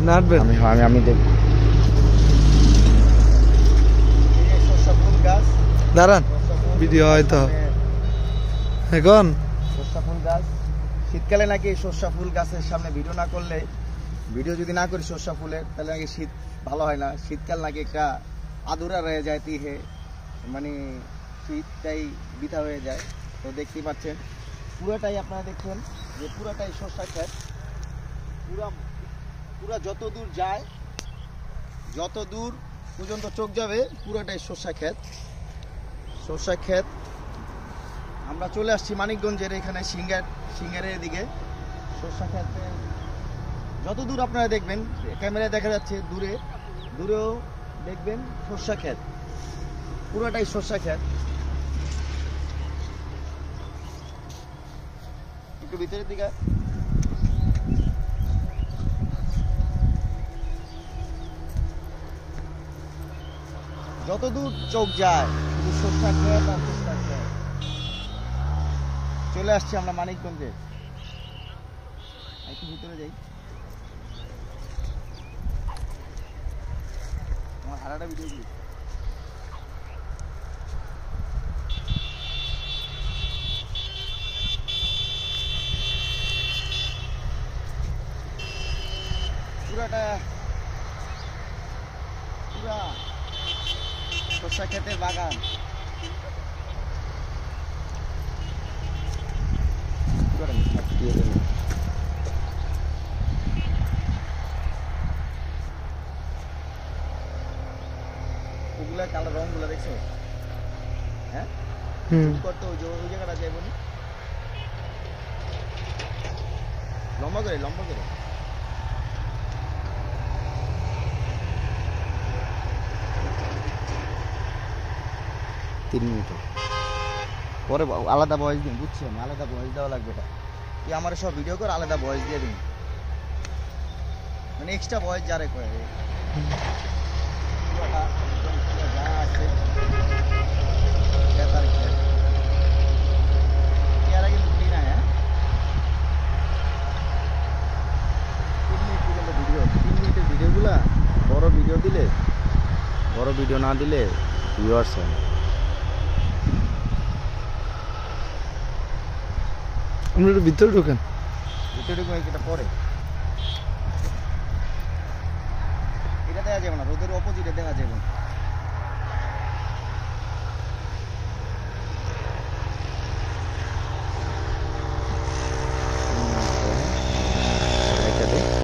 নাটবেন আমি দেখ সরষা ফুল গাছ দাঁড়ান ভিডিও হয়তো এখন সরষা ফুল গাছ শীতকালে নাকি সরষা ফুল গাছের সামনে ভিডিও না করলে ভিডিও যদি না করি সরষা ফুলের তাহলে নাকি শীত ভালো হয় না শীতকাল নাকি একটা আধুরা রয়ে যায় তিহে মানে শীতটাই বৃথা হয়ে যায় তো দেখতেই পাচ্ছেন পুরাটাই আপনারা দেখছেন যে পুরাটাই সরষা ক্ষেত পুরা যত দূর যায় যত দূর পর্যন্ত চোখ যাবে পুরাটাই সরষা ক্ষেত আমরা চলে আসছি মানিকগঞ্জের এখানে সিঙ্গারের দিকে সরষা ক্ষেতে যত দূর আপনারা দেখবেন ক্যামেরায় দেখা যাচ্ছে দূরেও দেখবেন সরষা ক্ষেত পুরোটাই সরষা ক্ষেত একটু ভিতরের দিকে যত দূর চোখ যায় শুধু সরষা ক্ষেত আর সরষা ক্ষেত চলে আসছি আমরা মানিকগঞ্জে একটু ভিতরে যাই আমার হারাটা ভিডিও করি পুরা সরষা ক্ষেতের বাগান ওগুলা কালো রং গুলা দেখছো হ্যাঁ করতে ওই জায়গাটা যাইব না লম্বা করে 3 মিনিট পরে আলাদা ভয়েস দিন বুঝছেন আলাদা ভয়েস দেওয়া লাগবে এটা কি আমার সব ভিডিও করে আলাদা ভয়েস দিয়ে দিন মানে এক্সট্রা ভয়েস যারে করে ভিডিওগুলা বড় ভিডিও দিলে বড় ভিডিও না দিলে ভিউয়ার্স হয় আমরা ভিতরে ঢোকেন এটা পরে এটা দেখা যাবে না রোদের অপোজিটে দেখা যাবে